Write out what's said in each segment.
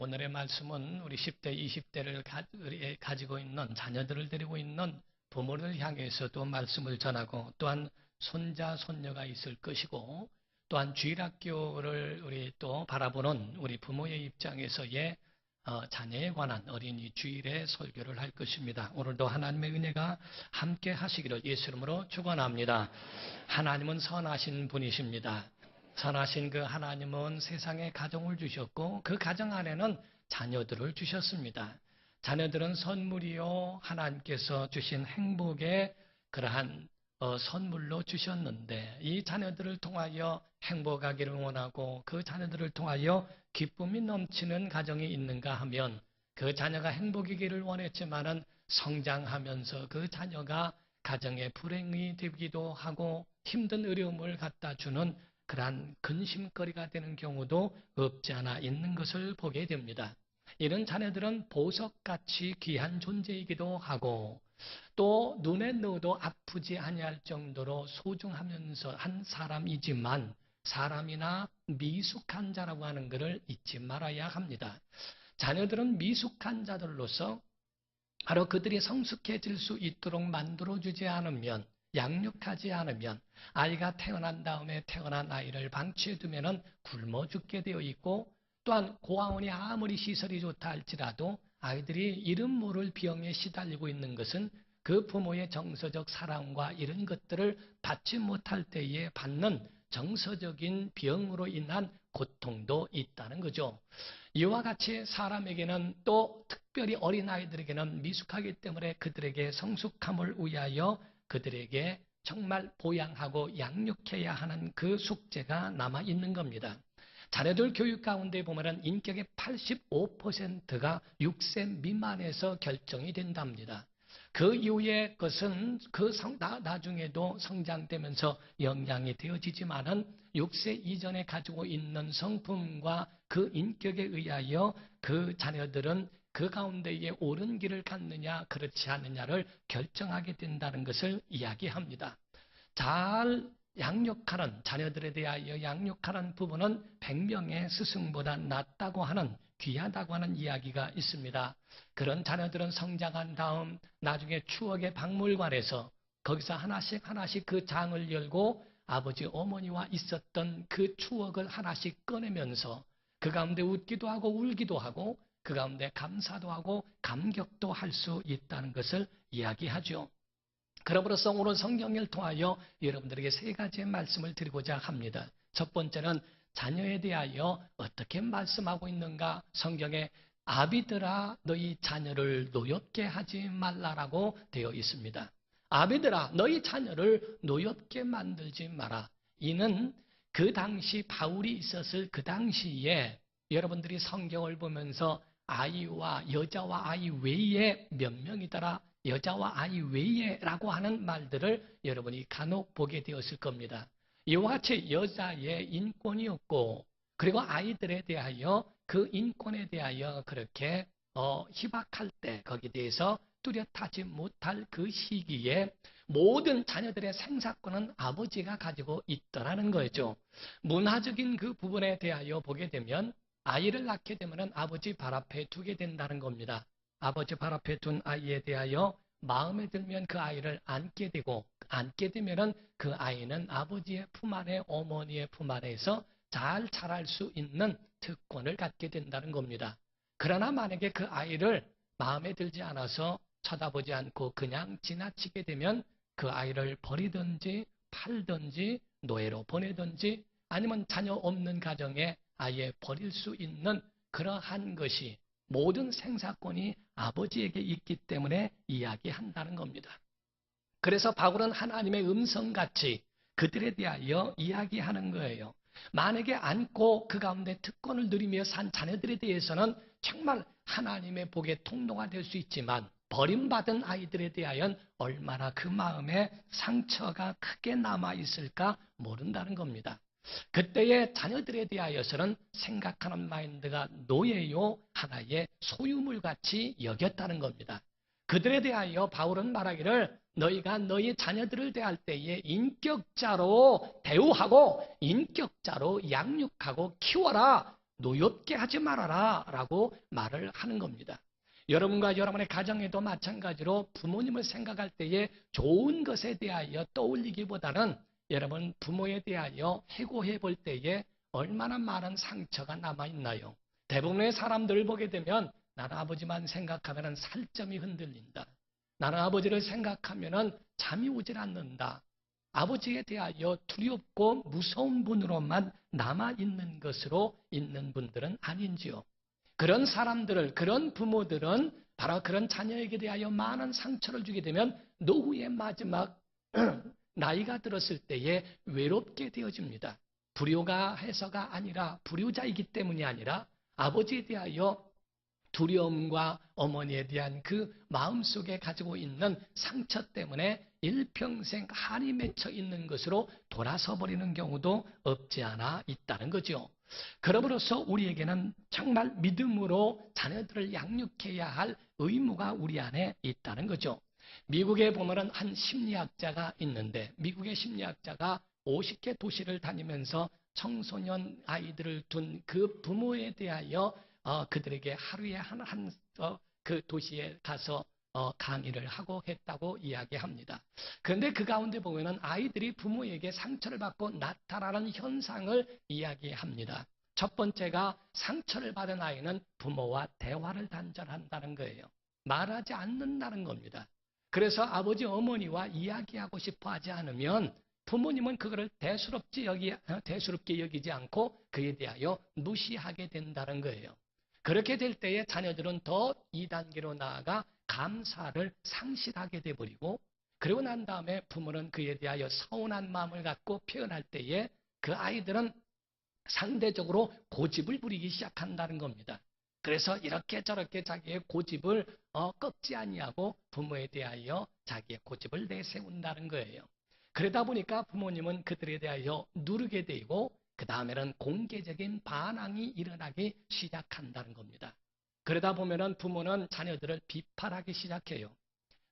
오늘의 말씀은 우리 10대, 20대를 가지고 있는 자녀들을 데리고 있는 부모를 향해서도 말씀을 전하고 또한 손자, 손녀가 있을 것이고 또한 주일학교를 우리 또 바라보는 우리 부모의 입장에서의 자녀에 관한 어린이 주일의 설교를 할 것입니다. 오늘도 하나님의 은혜가 함께 하시기를 예수 이름으로 축원합니다. 하나님은 선하신 분이십니다. 선하신 그 하나님은 세상에 가정을 주셨고 그 가정 안에는 자녀들을 주셨습니다. 자녀들은 선물이요 하나님께서 주신 행복의 그러한 선물로 주셨는데 이 자녀들을 통하여 행복하기를 원하고 그 자녀들을 통하여 기쁨이 넘치는 가정이 있는가 하면 그 자녀가 행복이기를 원했지만은 성장하면서 그 자녀가 가정의 불행이 되기도 하고 힘든 어려움을 갖다 주는 그러한 근심거리가 되는 경우도 없지 않아 있는 것을 보게 됩니다. 이런 자녀들은 보석같이 귀한 존재이기도 하고 또 눈에 넣어도 아프지 아니할 정도로 소중하면서 한 사람이지만 사람이나 미숙한 자라고 하는 것을 잊지 말아야 합니다. 자녀들은 미숙한 자들로서 바로 그들이 성숙해질 수 있도록 만들어주지 않으면 양육하지 않으면 아이가 태어난 다음에 태어난 아이를 방치해두면 굶어 죽게 되어 있고 또한 고아원이 아무리 시설이 좋다 할지라도 아이들이 이름 모를 병에 시달리고 있는 것은 그 부모의 정서적 사랑과 이런 것들을 받지 못할 때에 받는 정서적인 병으로 인한 고통도 있다는 거죠. 이와 같이 사람에게는 또 특별히 어린아이들에게는 미숙하기 때문에 그들에게 성숙함을 위하여 그들에게 정말 보양하고 양육해야 하는 그 숙제가 남아있는 겁니다. 자녀들 교육 가운데 보면 인격의 85%가 6세 미만에서 결정이 된답니다. 그 이후에 것은 나중에도 성장되면서 영향이 되어지지만은 6세 이전에 가지고 있는 성품과 그 인격에 의하여 그 자녀들은 그 가운데에 옳은 길을 갖느냐 그렇지 않느냐를 결정하게 된다는 것을 이야기합니다. 잘 양육하는 자녀들에 대하여 양육하는 부분은 100명의 스승보다 낫다고 하는 귀하다고 하는 이야기가 있습니다. 그런 자녀들은 성장한 다음 나중에 추억의 박물관에서 거기서 하나씩 그 장을 열고 아버지 어머니와 있었던 그 추억을 하나씩 꺼내면서 그 가운데 웃기도 하고 울기도 하고 그 가운데 감사도 하고 감격도 할 수 있다는 것을 이야기하죠. 그러므로서 오늘 성경을 통하여 여러분들에게 세 가지의 말씀을 드리고자 합니다. 첫 번째는 자녀에 대하여 어떻게 말씀하고 있는가. 성경에 아비들아 너희 자녀를 노엽게 하지 말라라고 되어 있습니다. 아비들아 너희 자녀를 노엽게 만들지 마라. 이는 그 당시 바울이 있었을 그 당시에 여러분들이 성경을 보면서 아이와 여자와 아이 외에 몇 명이더라. 여자와 아이 외에라고 하는 말들을 여러분이 간혹 보게 되었을 겁니다. 이와 같이 여자의 인권이 없고 그리고 아이들에 대하여 그 인권에 대하여 그렇게 희박할 때 거기에 대해서 뚜렷하지 못할 그 시기에 모든 자녀들의 생사권은 아버지가 가지고 있더라는 거죠. 문화적인 그 부분에 대하여 보게 되면 아이를 낳게 되면 아버지 발 앞에 두게 된다는 겁니다. 아버지 발 앞에 둔 아이에 대하여 마음에 들면 그 아이를 안게 되고 안게 되면 그 아이는 아버지의 품 안에 어머니의 품 안에서 잘 자랄 수 있는 특권을 갖게 된다는 겁니다. 그러나 만약에 그 아이를 마음에 들지 않아서 쳐다보지 않고 그냥 지나치게 되면 그 아이를 버리든지 팔든지 노예로 보내든지 아니면 자녀 없는 가정에 아예 버릴 수 있는 그러한 것이 모든 생사권이 아버지에게 있기 때문에 이야기한다는 겁니다. 그래서 바울은 하나님의 음성같이 그들에 대하여 이야기하는 거예요. 만약에 안고 그 가운데 특권을 누리며 산 자녀들에 대해서는 정말 하나님의 복의 통로가 될 수 있지만 버림받은 아이들에 대하여 얼마나 그 마음에 상처가 크게 남아있을까 모른다는 겁니다. 그때의 자녀들에 대하여서는 생각하는 마인드가 노예요 하나의 소유물같이 여겼다는 겁니다. 그들에 대하여 바울은 말하기를 너희가 너희 자녀들을 대할 때에 인격자로 대우하고 인격자로 양육하고 키워라, 노엽게 하지 말아라 라고 말을 하는 겁니다. 여러분과 여러분의 가정에도 마찬가지로 부모님을 생각할 때에 좋은 것에 대하여 떠올리기보다는 여러분 부모에 대하여 해고해 볼 때에 얼마나 많은 상처가 남아있나요? 대부분의 사람들을 보게 되면 나는 아버지만 생각하면 살점이 흔들린다. 나는 아버지를 생각하면 잠이 오질 않는다. 아버지에 대하여 두렵고 무서운 분으로만 남아있는 것으로 있는 분들은 아닌지요. 그런 사람들을, 그런 부모들은 바로 그런 자녀에게 대하여 많은 상처를 주게 되면 노후의 마지막 나이가 들었을 때에 외롭게 되어집니다. 불효가 해서가 아니라, 불효자이기 때문이 아니라 아버지에 대하여 두려움과 어머니에 대한 그 마음속에 가지고 있는 상처 때문에 일평생 한이 맺혀 있는 것으로 돌아서 버리는 경우도 없지 않아 있다는 거죠. 그러므로서 우리에게는 정말 믿음으로 자녀들을 양육해야 할 의무가 우리 안에 있다는 거죠. 미국에 보면은 한 심리학자가 있는데, 미국의 심리학자가 50개 도시를 다니면서 청소년 아이들을 둔 그 부모에 대하여 그들에게 하루에 그 도시에 가서 강의를 하고 했다고 이야기합니다. 그런데 그 가운데 보면은 아이들이 부모에게 상처를 받고 나타나는 현상을 이야기합니다. 첫 번째가 상처를 받은 아이는 부모와 대화를 단절한다는 거예요. 말하지 않는다는 겁니다. 그래서 아버지 어머니와 이야기하고 싶어 하지 않으면 부모님은 그거를 대수롭게 여기지 않고 그에 대하여 무시하게 된다는 거예요. 그렇게 될 때에 자녀들은 더 2단계로 나아가 감사를 상실하게 돼버리고, 그러고 난 다음에 부모는 그에 대하여 서운한 마음을 갖고 표현할 때에 그 아이들은 상대적으로 고집을 부리기 시작한다는 겁니다. 그래서 이렇게 저렇게 자기의 고집을 꺾지 아니하고 부모에 대하여 자기의 고집을 내세운다는 거예요. 그러다 보니까 부모님은 그들에 대하여 누르게 되고 그 다음에는 공개적인 반항이 일어나기 시작한다는 겁니다. 그러다 보면은 부모는 자녀들을 비판하기 시작해요.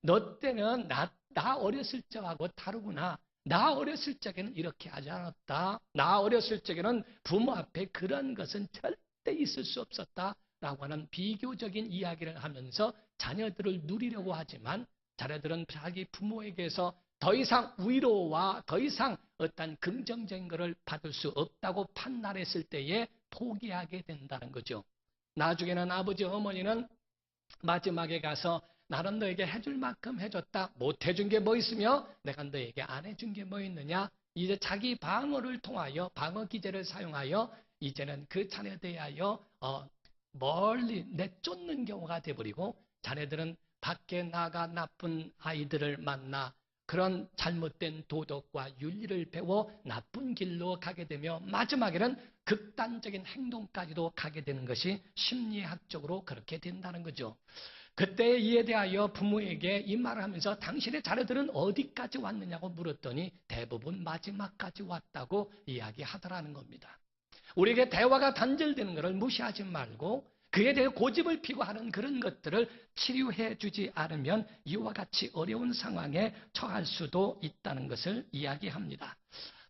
너 때는 나 어렸을 적하고 다르구나. 나 어렸을 적에는 이렇게 하지 않았다. 나 어렸을 적에는 부모 앞에 그런 것은 절대 있을 수 없었다. 라고 하는 비교적인 이야기를 하면서 자녀들을 누리려고 하지만 자녀들은 자기 부모에게서 더 이상 위로와 더 이상 어떤 긍정적인 것을 받을 수 없다고 판단했을 때에 포기하게 된다는 거죠. 나중에는 아버지 어머니는 마지막에 가서 나는 너에게 해줄 만큼 해줬다. 못 해준 게 뭐 있으며 내가 너에게 안 해준 게 뭐 있느냐. 이제 자기 방어를 통하여 방어 기제를 사용하여 이제는 그 자녀에 대하여 멀리 내쫓는 경우가 돼버리고 자녀들은 밖에 나가 나쁜 아이들을 만나 그런 잘못된 도덕과 윤리를 배워 나쁜 길로 가게 되며 마지막에는 극단적인 행동까지도 가게 되는 것이 심리학적으로 그렇게 된다는 거죠. 그때 이에 대하여 부모에게 이 말을 하면서 당신의 자녀들은 어디까지 왔느냐고 물었더니 대부분 마지막까지 왔다고 이야기하더라는 겁니다. 우리에게 대화가 단절되는 것을 무시하지 말고 그에 대해 고집을 피고 하는 그런 것들을 치료해 주지 않으면 이와 같이 어려운 상황에 처할 수도 있다는 것을 이야기합니다.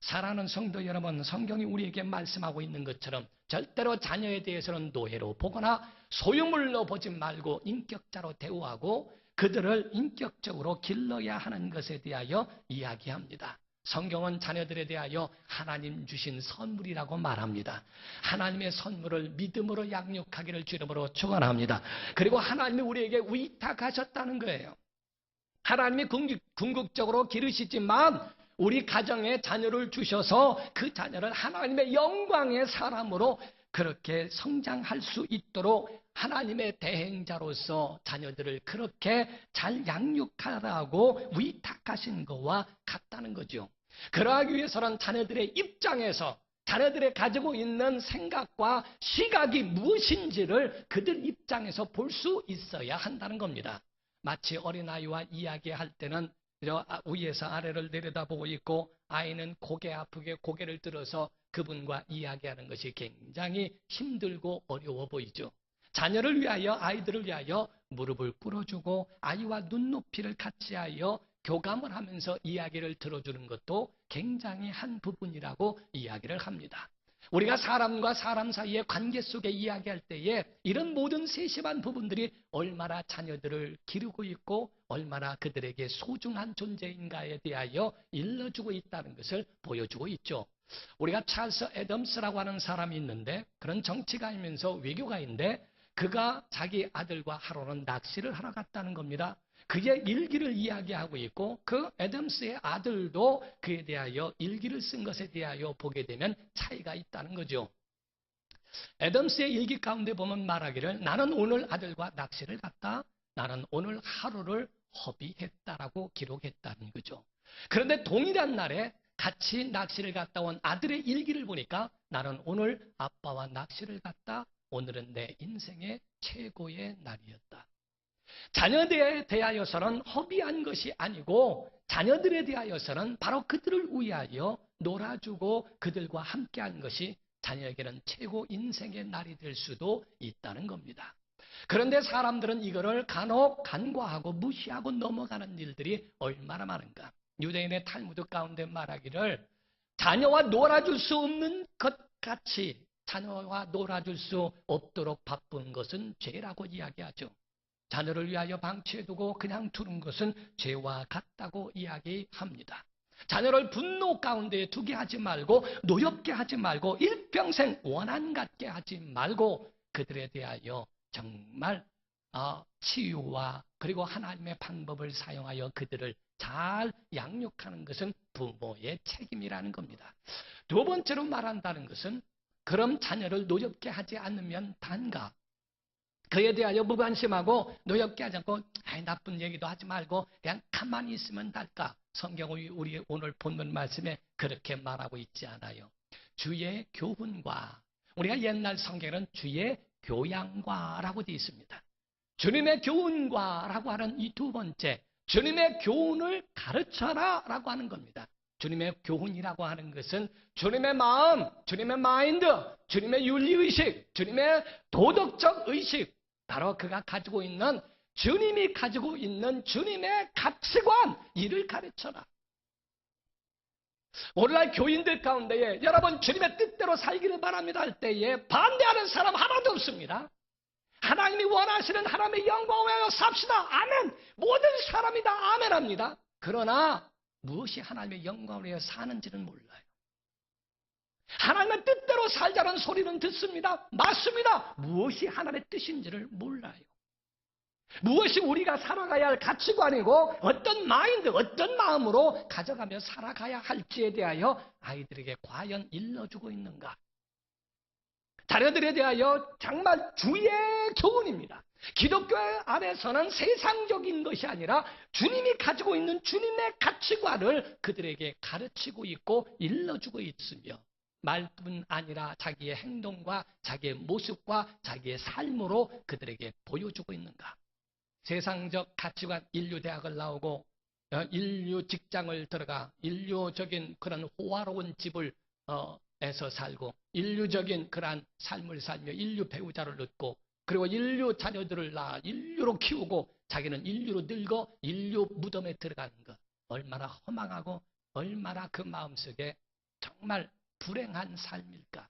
사랑하는 성도 여러분, 성경이 우리에게 말씀하고 있는 것처럼 절대로 자녀에 대해서는 노예로 보거나 소유물로 보지 말고 인격자로 대우하고 그들을 인격적으로 길러야 하는 것에 대하여 이야기합니다. 성경은 자녀들에 대하여 하나님 주신 선물이라고 말합니다. 하나님의 선물을 믿음으로 양육하기를 주름으로 축원합니다. 그리고 하나님이 우리에게 위탁하셨다는 거예요. 하나님이 궁극적으로 기르시지만 우리 가정에 자녀를 주셔서 그 자녀를 하나님의 영광의 사람으로 그렇게 성장할 수 있도록 하나님의 대행자로서 자녀들을 그렇게 잘 양육하라고 위탁하신 것과 같다는 거죠. 그러하기 위해서는 자녀들의 입장에서 자녀들이 가지고 있는 생각과 시각이 무엇인지를 그들 입장에서 볼 수 있어야 한다는 겁니다. 마치 어린아이와 이야기할 때는 위에서 아래를 내려다보고 있고 아이는 고개 아프게 고개를 들어서 그분과 이야기하는 것이 굉장히 힘들고 어려워 보이죠. 자녀를 위하여, 아이들을 위하여 무릎을 꿇어주고 아이와 눈높이를 같이 하여 교감을 하면서 이야기를 들어주는 것도 굉장히 한 부분이라고 이야기를 합니다. 우리가 사람과 사람 사이의 관계 속에 이야기할 때에 이런 모든 세심한 부분들이 얼마나 자녀들을 기르고 있고 얼마나 그들에게 소중한 존재인가에 대하여 일러주고 있다는 것을 보여주고 있죠. 우리가 찰스 애덤스라고 하는 사람이 있는데, 그런 정치가이면서 외교가인데 그가 자기 아들과 하루는 낚시를 하러 갔다는 겁니다. 그의 일기를 이야기하고 있고 그 애덤스의 아들도 그에 대하여 일기를 쓴 것에 대하여 보게 되면 차이가 있다는 거죠. 애덤스의 일기 가운데 보면 말하기를, 나는 오늘 아들과 낚시를 갔다. 나는 오늘 하루를 허비했다라고 기록했다는 거죠. 그런데 동일한 날에 같이 낚시를 갔다 온 아들의 일기를 보니까, 나는 오늘 아빠와 낚시를 갔다. 오늘은 내 인생의 최고의 날이었다. 자녀들에 대하여서는 허비한 것이 아니고 자녀들에 대하여서는 바로 그들을 위하여 놀아주고 그들과 함께한 것이 자녀에게는 최고 인생의 날이 될 수도 있다는 겁니다. 그런데 사람들은 이거를 간혹 간과하고 무시하고 넘어가는 일들이 얼마나 많은가. 유대인의 탈무드 가운데 말하기를, 자녀와 놀아줄 수 없는 것 같이 자녀와 놀아줄 수 없도록 바쁜 것은 죄라고 이야기하죠. 자녀를 위하여 방치해두고 그냥 두는 것은 죄와 같다고 이야기합니다. 자녀를 분노 가운데 두게 하지 말고, 노엽게 하지 말고, 일평생 원한 갖게 하지 말고 그들에 대하여 정말 치유와 그리고 하나님의 방법을 사용하여 그들을 잘 양육하는 것은 부모의 책임이라는 겁니다. 두 번째로 말한다는 것은, 그럼 자녀를 노엽게 하지 않으면 단가, 그에 대하여 무관심하고 노엽게 하지 않고 나쁜 얘기도 하지 말고 그냥 가만히 있으면 될까? 성경이 우리 오늘 본문 말씀에 그렇게 말하고 있지 않아요. 주의 교훈과, 우리가 옛날 성경에는 주의 교양과라고 되어 있습니다. 주님의 교훈과라고 하는 이 두 번째, 주님의 교훈을 가르쳐라 라고 하는 겁니다. 주님의 교훈이라고 하는 것은 주님의 마음, 주님의 마인드, 주님의 윤리의식, 주님의 도덕적 의식, 바로 그가 가지고 있는, 주님이 가지고 있는 주님의 가치관, 이를 가르쳐라. 오늘날 교인들 가운데에 여러분 주님의 뜻대로 살기를 바랍니다 할 때에 반대하는 사람 하나도 없습니다. 하나님이 원하시는 하나님의 영광을 위하여 삽시다. 아멘. 모든 사람이 다 아멘합니다. 그러나 무엇이 하나님의 영광을 위하여 사는지는 몰라요. 하나님의 뜻대로 살자는 소리는 듣습니다. 맞습니다. 무엇이 하나님의 뜻인지를 몰라요. 무엇이 우리가 살아가야 할 가치관이고 어떤 마인드, 어떤 마음으로 가져가며 살아가야 할지에 대하여 아이들에게 과연 일러주고 있는가? 자녀들에 대하여 정말 주의 교훈입니다. 기독교 안에서는 세상적인 것이 아니라 주님이 가지고 있는 주님의 가치관을 그들에게 가르치고 있고 일러주고 있으며, 말뿐 아니라 자기의 행동과 자기의 모습과 자기의 삶으로 그들에게 보여주고 있는가? 세상적 가치관, 인류대학을 나오고 인류 직장을 들어가 인류적인 그런 호화로운 집을 에서 살고 인류적인 그러한 삶을 살며 인류 배우자를 얻고 그리고 인류 자녀들을 낳아 인류로 키우고 자기는 인류로 늙어 인류 무덤에 들어가는 것, 얼마나 허망하고 얼마나 그 마음속에 정말 불행한 삶일까?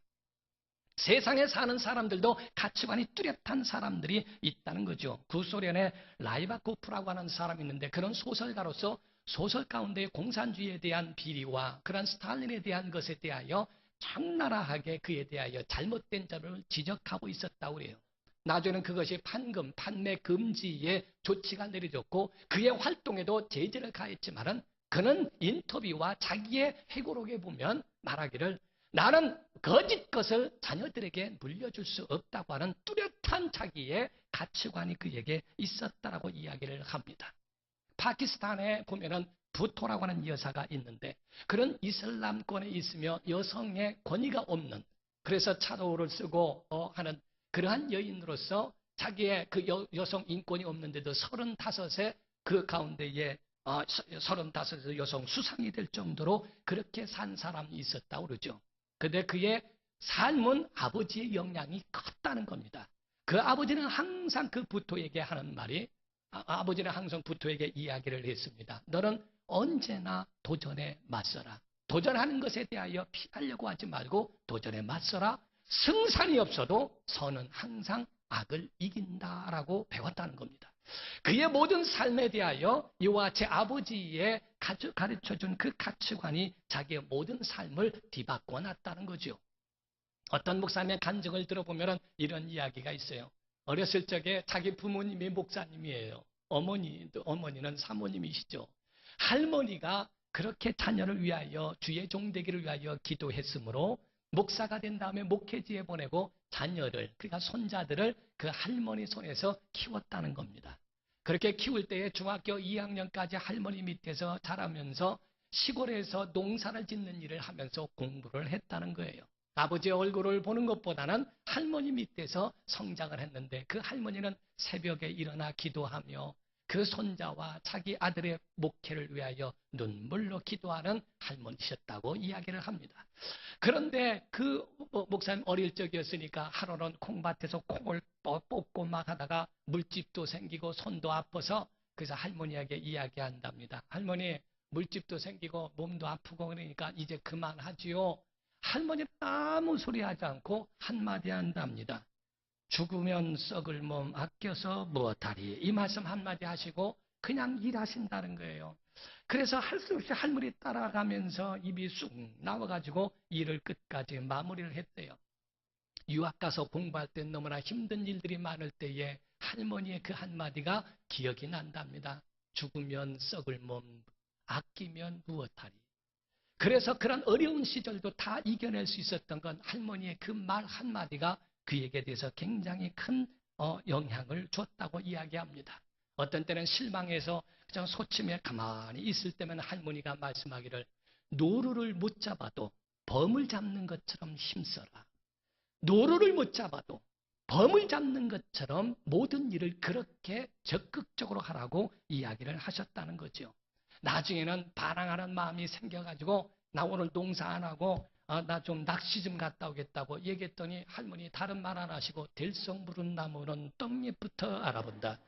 세상에 사는 사람들도 가치관이 뚜렷한 사람들이 있다는 거죠. 구소련의 라이바코프라고 하는 사람이 있는데, 그런 소설가로서 소설 가운데 공산주의에 대한 비리와 그런 스탈린에 대한 것에 대하여 적나라하게 그에 대하여 잘못된 점을 지적하고 있었다고 그래요. 나중에는 그것이 판금, 판매 금지의 조치가 내려졌고 그의 활동에도 제재를 가했지만은, 그는 인터뷰와 자기의 회고록에 보면 말하기를, 나는 거짓 것을 자녀들에게 물려줄 수 없다고 하는 뚜렷한 자기의 가치관이 그에게 있었다라고 이야기를 합니다. 파키스탄에 보면은 부토라고 하는 여사가 있는데 그런 이슬람권에 있으며 여성의 권위가 없는, 그래서 차도를 쓰고 하는 그러한 여인으로서 자기의 그 여성 인권이 없는데도 35세 그 가운데에 35세 여성 수상이 될 정도로 그렇게 산 사람이 있었다고 그러죠. 근데 그의 삶은 아버지의 영향이 컸다는 겁니다. 그 아버지는 항상 그 부토에게 하는 말이, 아버지는 항상 부토에게 이야기를 했습니다. 너는 언제나 도전에 맞서라. 도전하는 것에 대하여 피하려고 하지 말고 도전에 맞서라. 승산이 없어도 선은 항상 악을 이긴다라고 배웠다는 겁니다. 그의 모든 삶에 대하여 이와 같이 아버지의 가르쳐준 그 가치관이 자기의 모든 삶을 뒤바꿔 놨다는 거죠. 어떤 목사님의 간증을 들어보면 이런 이야기가 있어요. 어렸을 적에 자기 부모님이 목사님이에요. 어머니는 사모님이시죠. 할머니가 그렇게 자녀를 위하여 주의 종 되기를 위하여 기도했으므로 목사가 된 다음에 목회지에 보내고 자녀를, 그러니까 손자들을 그 할머니 손에서 키웠다는 겁니다. 그렇게 키울 때에 중학교 2학년까지 할머니 밑에서 자라면서 시골에서 농사를 짓는 일을 하면서 공부를 했다는 거예요. 아버지의 얼굴을 보는 것보다는 할머니 밑에서 성장을 했는데 그 할머니는 새벽에 일어나 기도하며 그 손자와 자기 아들의 목회를 위하여 눈물로 기도하는 할머니셨다고 이야기를 합니다. 그런데 그 목사님 어릴 적이었으니까 하루는 콩밭에서 콩을 뽑고 막 하다가 물집도 생기고 손도 아파서 그래서 할머니에게 이야기한답니다. 할머니, 물집도 생기고 몸도 아프고 그러니까 이제 그만하지요. 할머니는 아무 소리 하지 않고 한마디 한답니다. 죽으면 썩을 몸 아껴서 무엇하리. 이 말씀 한마디 하시고 그냥 일하신다는 거예요. 그래서 할 수 없이 할머니 따라가면서 입이 쑥 나와가지고 일을 끝까지 마무리를 했대요. 유학 가서 공부할 때 너무나 힘든 일들이 많을 때에 할머니의 그 한마디가 기억이 난답니다. 죽으면 썩을 몸 아끼면 무엇하리. 그래서 그런 어려운 시절도 다 이겨낼 수 있었던 건 할머니의 그 말 한마디가 그에게 대해서 굉장히 큰 영향을 줬다고 이야기합니다. 어떤 때는 실망해서 그냥 소침에 가만히 있을 때면 할머니가 말씀하기를 노루를 못 잡아도 범을 잡는 것처럼 힘써라. 노루를 못 잡아도 범을 잡는 것처럼 모든 일을 그렇게 적극적으로 하라고 이야기를 하셨다는 거죠. 나중에는 반항하는 마음이 생겨가지고 나 오늘 농사 안 하고 나 좀 낚시 좀 갔다 오겠다고 얘기했더니 할머니 다른 말 안 하시고 들성 부른 나무는 떡잎부터 알아본다.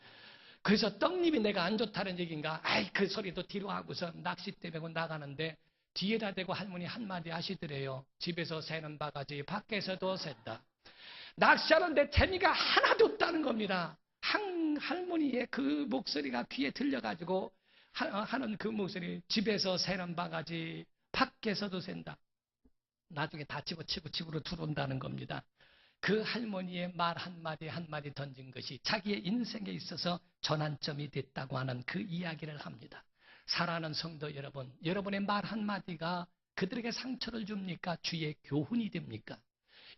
그래서 떡잎이 내가 안 좋다는 얘기인가? 아이 그 소리도 뒤로 하고서 낚싯대 메고 나가는데 뒤에다 대고 할머니 한마디 하시더래요. 집에서 새는 바가지 밖에서도 샌다. 낚시하는데 재미가 하나도 없다는 겁니다. 할머니의 그 목소리가 귀에 들려가지고 하는 그 목소리, 집에서 새는 바가지 밖에서도 샌다. 나중에 다 집어치고 집으로 들어온다는 겁니다. 그 할머니의 말 한마디 한마디 던진 것이 자기의 인생에 있어서 전환점이 됐다고 하는 그 이야기를 합니다. 사랑하는 성도 여러분, 여러분의 말 한마디가 그들에게 상처를 줍니까? 주의 교훈이 됩니까?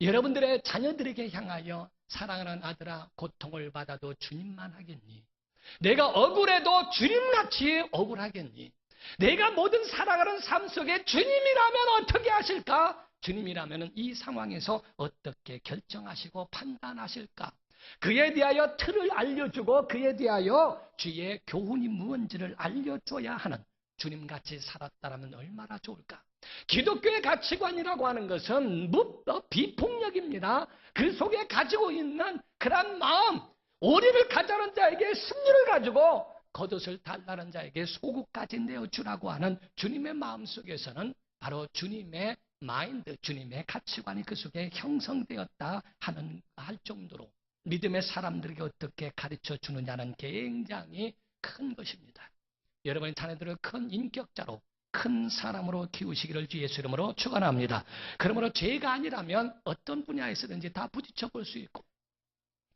여러분들의 자녀들에게 향하여 사랑하는 아들아, 고통을 받아도 주님만 하겠니? 내가 억울해도 주님같이 억울하겠니? 내가 모든 살아가는 삶 속에 주님이라면 어떻게 하실까? 주님이라면 이 상황에서 어떻게 결정하시고 판단하실까? 그에 대하여 틀을 알려주고 그에 대하여 주의 교훈이 무언지를 알려줘야 하는 주님같이 살았다면 얼마나 좋을까? 기독교의 가치관이라고 하는 것은 비폭력입니다. 그 속에 가지고 있는 그런 마음, 오리를 가자는 자에게 승리를 가지고 겉옷을 달라는 자에게 속옷까지 내어주라고 하는 주님의 마음 속에서는 바로 주님의 마인드, 주님의 가치관이 그 속에 형성되었다 할 정도로 믿음의 사람들에게 어떻게 가르쳐 주느냐는 굉장히 큰 것입니다. 여러분의 자녀들을 큰 인격자로, 큰 사람으로 키우시기를 주 예수 이름으로 축원합니다. 그러므로 죄가 아니라면 어떤 분야에서든지 다 부딪혀 볼 수 있고,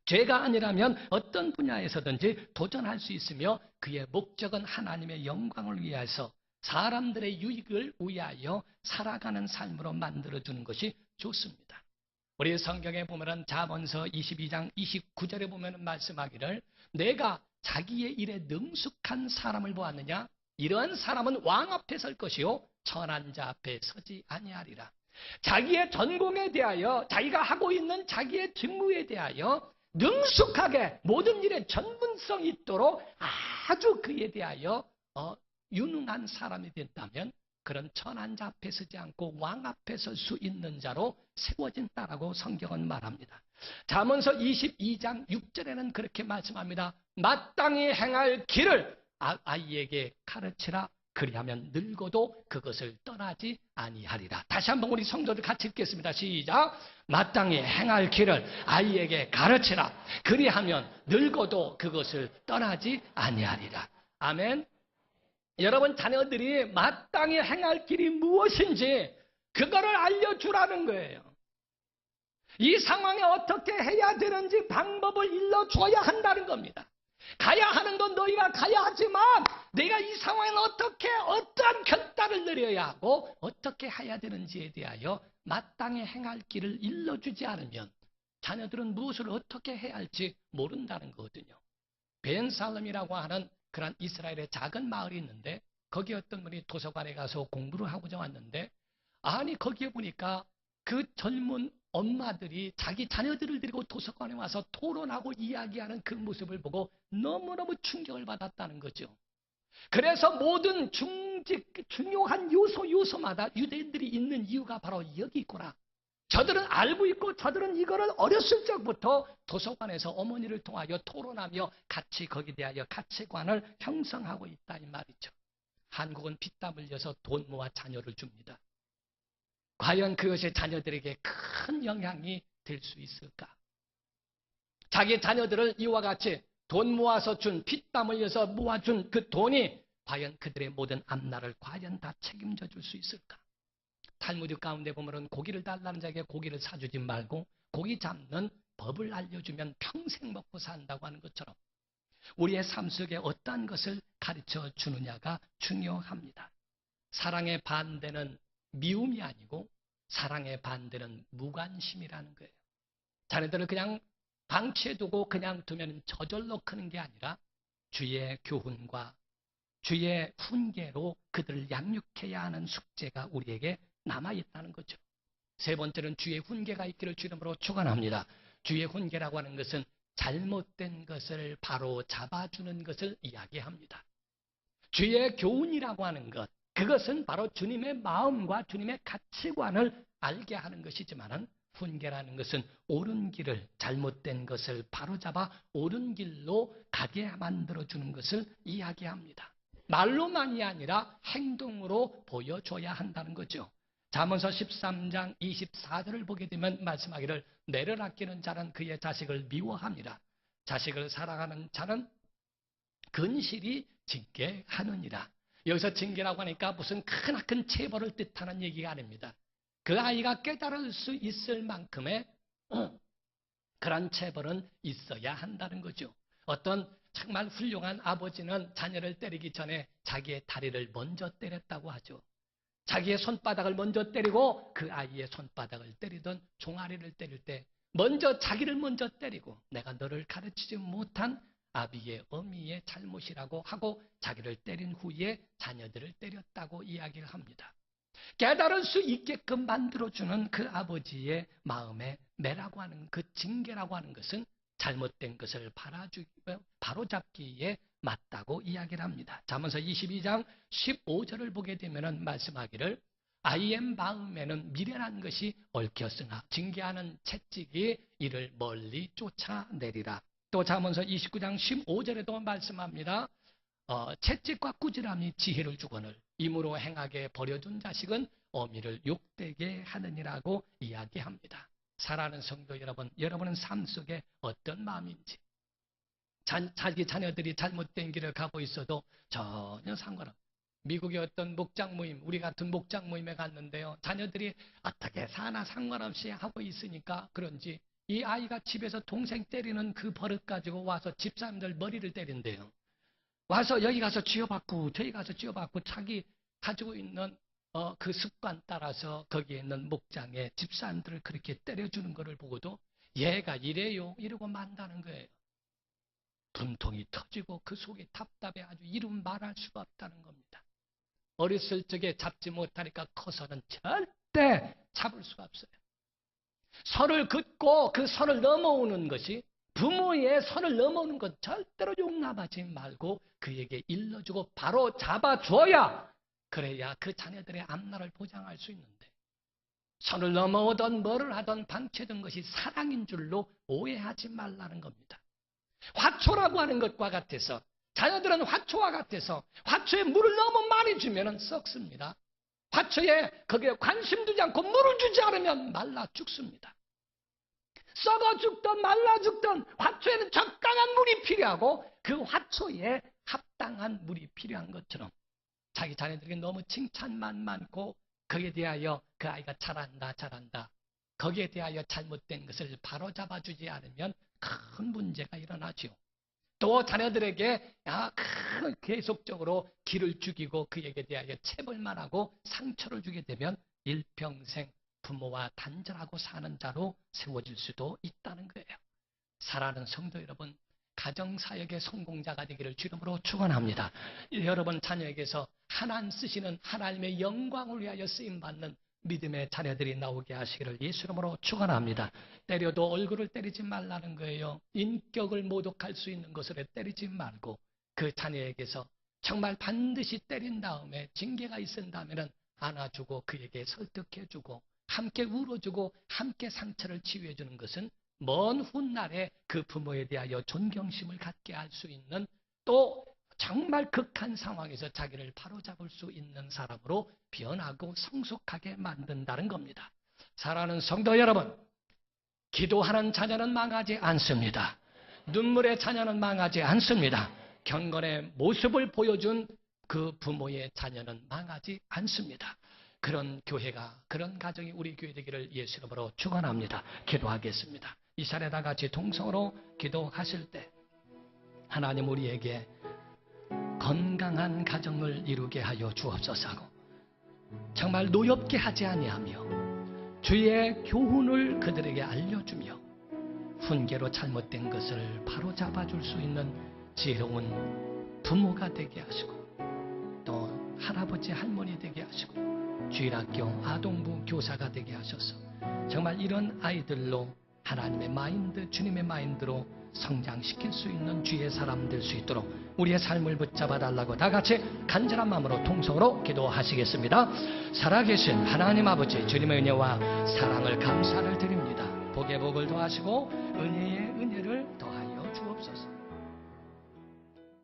죄가 아니라면 어떤 분야에서든지 도전할 수 있으며 그의 목적은 하나님의 영광을 위해서 사람들의 유익을 위하여 살아가는 삶으로 만들어주는 것이 좋습니다. 우리 성경에 보면 잠언서 22장 29절에 보면 말씀하기를 내가 자기의 일에 능숙한 사람을 보았느냐? 이러한 사람은 왕 앞에 설 것이요 천한 자 앞에 서지 아니하리라. 자기의 전공에 대하여, 자기가 하고 있는 자기의 직무에 대하여 능숙하게 모든 일에 전문성이 있도록 아주 그에 대하여 유능한 사람이 된다면 그런 천한 자 앞에 서지 않고 왕 앞에 설 수 있는 자로 세워진다라고 성경은 말합니다. 잠언서 22장 6절에는 그렇게 말씀합니다. 마땅히 행할 길을 아이에게 가르치라. 그리하면 늙어도 그것을 떠나지 아니하리라. 다시 한번 우리 성도들 같이 읽겠습니다. 시작. 마땅히 행할 길을 아이에게 가르치라. 그리하면 늙어도 그것을 떠나지 아니하리라. 아멘. 여러분 자녀들이 마땅히 행할 길이 무엇인지 그거를 알려주라는 거예요. 이 상황에 어떻게 해야 되는지 방법을 일러줘야 한다는 겁니다. 가야 하는 건 너희가 가야 하지만 내가 이 상황에는 어떻게 어떠한 결단을 내려야 하고 어떻게 해야 되는지에 대하여 마땅히 행할 길을 일러주지 않으면 자녀들은 무엇을 어떻게 해야 할지 모른다는 거거든요. 벤살렘이라고 하는 그런 이스라엘의 작은 마을이 있는데 거기 어떤 분이 도서관에 가서 공부를 하고자 왔는데 아니 거기에 보니까 그 젊은 엄마들이 자기 자녀들을 데리고 도서관에 와서 토론하고 이야기하는 그 모습을 보고 너무너무 충격을 받았다는 거죠. 그래서 모든 중요한 요소마다 유대인들이 있는 이유가 바로 여기 있구나. 저들은 알고 있고 저들은 이거를 어렸을 적부터 도서관에서 어머니를 통하여 토론하며 같이 거기에 대하여 가치관을 형성하고 있다 이 말이죠. 한국은 피땀 흘려서 돈 모아 자녀를 줍니다. 과연 그것이 자녀들에게 큰 영향이 될 수 있을까? 자기 자녀들을 이와 같이 돈 모아서 준, 피땀 흘려서 모아준 그 돈이 과연 그들의 모든 앞날을 과연 다 책임져 줄 수 있을까? 탈무드 가운데 보면은 고기를 달라는 자에게 고기를 사주지 말고 고기 잡는 법을 알려주면 평생 먹고 산다고 하는 것처럼 우리의 삶 속에 어떠한 것을 가르쳐 주느냐가 중요합니다. 사랑의 반대는 미움이 아니고 사랑의 반대는 무관심이라는 거예요. 자녀들을 그냥 방치해두고 그냥 두면 저절로 크는 게 아니라 주의 교훈과 주의 훈계로 그들을 양육해야 하는 숙제가 우리에게 남아있다는 거죠. 세 번째는 주의 훈계가 있기를 주 이름으로 축원합니다. 주의 훈계라고 하는 것은 잘못된 것을 바로 잡아주는 것을 이야기합니다. 주의 교훈이라고 하는 것, 그것은 바로 주님의 마음과 주님의 가치관을 알게 하는 것이지만은 훈계라는 것은 옳은 길을, 잘못된 것을 바로잡아 옳은 길로 가게 만들어주는 것을 이야기합니다. 말로만이 아니라 행동으로 보여줘야 한다는 거죠. 잠언서 13장 24절을 보게 되면 말씀하기를 내를 아끼는 자는 그의 자식을 미워합니다. 자식을 사랑하는 자는 근실이 징계하느니라. 여기서 징계라고 하니까 무슨 크나큰 체벌을 뜻하는 얘기가 아닙니다. 그 아이가 깨달을 수 있을 만큼의 그런 체벌은 있어야 한다는 거죠. 어떤 정말 훌륭한 아버지는 자녀를 때리기 전에 자기의 다리를 먼저 때렸다고 하죠. 자기의 손바닥을 먼저 때리고 그 아이의 손바닥을 때리던 종아리를 때릴 때 먼저 자기를 먼저 때리고 내가 너를 가르치지 못한 아비의 어미의 잘못이라고 하고 자기를 때린 후에 자녀들을 때렸다고 이야기를 합니다. 깨달을 수 있게끔 만들어주는 그 아버지의 마음에 매라고 하는 그 징계라고 하는 것은 잘못된 것을 바로잡기에 맞다고 이야기를 합니다. 잠언서 22장 15절을 보게 되면 말씀하기를 아이의 마음에는 미련한 것이 얽혔으나 징계하는 채찍이 이를 멀리 쫓아내리라. 또 잠언서 29장 15절에도 말씀합니다. 채찍과 꾸지람이 지혜를 주거늘 임으로 행하게 버려둔 자식은 어미를 욕되게 하느니라고 이야기합니다. 사랑하는 성도 여러분, 여러분은 삶 속에 어떤 마음인지 자기 자녀들이 잘못된 길을 가고 있어도 전혀 상관없어요. 미국의 어떤 목장 모임, 우리 같은 목장 모임에 갔는데요. 자녀들이 어떻게 사나 상관없이 하고 있으니까 그런지 이 아이가 집에서 동생 때리는 그 버릇 가지고 와서 집사람들 머리를 때린대요. 와서 여기 가서 쥐어받고 저기 가서 쥐어받고 자기 가지고 있는 그 습관 따라서 거기에 있는 목장에 집사람들을 그렇게 때려주는 것을 보고도 얘가 이래요 이러고 만다는 거예요. 분통이 터지고 그 속에 답답해 아주 이름 말할 수가 없다는 겁니다. 어렸을 적에 잡지 못하니까 커서는 절대 잡을 수가 없어요. 선을 긋고 그 선을 넘어오는 것이, 부모의 선을 넘어오는 것 절대로 용납하지 말고 그에게 일러주고 바로 잡아줘야, 그래야 그 자녀들의 앞날을 보장할 수 있는데, 선을 넘어오던 뭐를 하던 방치던 것이 사랑인 줄로 오해하지 말라는 겁니다. 화초라고 하는 것과 같아서, 자녀들은 화초와 같아서 화초에 물을 너무 많이 주면 썩습니다. 화초에 거기에 관심 두지 않고 물을 주지 않으면 말라 죽습니다. 썩어 죽든 말라 죽든 화초에는 적당한 물이 필요하고 그 화초에 합당한 물이 필요한 것처럼 자기 자녀들에게 너무 칭찬만 많고 거기에 대하여 그 아이가 잘한다 거기에 대하여 잘못된 것을 바로잡아 주지 않으면 큰 문제가 일어나죠. 또 자녀들에게 계속적으로 기를 죽이고 그에게 대하여 체벌만 하고 상처를 주게 되면 일평생 부모와 단절하고 사는 자로 세워질 수도 있다는 거예요. 사랑하는 성도 여러분, 가정사역의 성공자가 되기를 주름으로 축원합니다. 여러분 자녀에게서 하나님 쓰시는 하나님의 영광을 위하여 쓰임받는 믿음의 자녀들이 나오게 하시기를 예수 이름으로 축원합니다. 때려도 얼굴을 때리지 말라는 거예요. 인격을 모독할 수 있는 것으로 때리지 말고 그 자녀에게서 정말 반드시 때린 다음에 징계가 있은다면 안아주고 그에게 설득해주고 함께 울어주고 함께 상처를 치유해주는 것은 먼 훗날에 그 부모에 대하여 존경심을 갖게 할 수 있는, 또 정말 극한 상황에서 자기를 바로잡을 수 있는 사람으로 변하고 성숙하게 만든다는 겁니다. 사랑하는 성도 여러분, 기도하는 자녀는 망하지 않습니다. 눈물의 자녀는 망하지 않습니다. 경건의 모습을 보여준 그 부모의 자녀는 망하지 않습니다. 그런 교회가, 그런 가정이 우리 교회 되기를 예수 이름으로 축원합니다. 기도하겠습니다. 이 시간에 다 같이 동성으로 기도하실 때 하나님 우리에게 건강한 가정을 이루게 하여 주옵소서 하고 정말 노엽게 하지 아니하며 주의 교훈을 그들에게 알려주며 훈계로 잘못된 것을 바로잡아 줄 수 있는 지혜로운 부모가 되게 하시고 또 할아버지 할머니 되게 하시고 주일학교 아동부 교사가 되게 하셔서 정말 이런 아이들로 하나님의 마인드, 주님의 마인드로 성장시킬 수 있는 주의 사람 될 수 있도록 우리의 삶을 붙잡아 달라고 다 같이 간절한 마음으로 통성으로 기도하시겠습니다. 살아계신 하나님 아버지, 주님의 은혜와 사랑을 감사를 드립니다. 복의 복을 더하시고 은혜의 은혜를 더하시고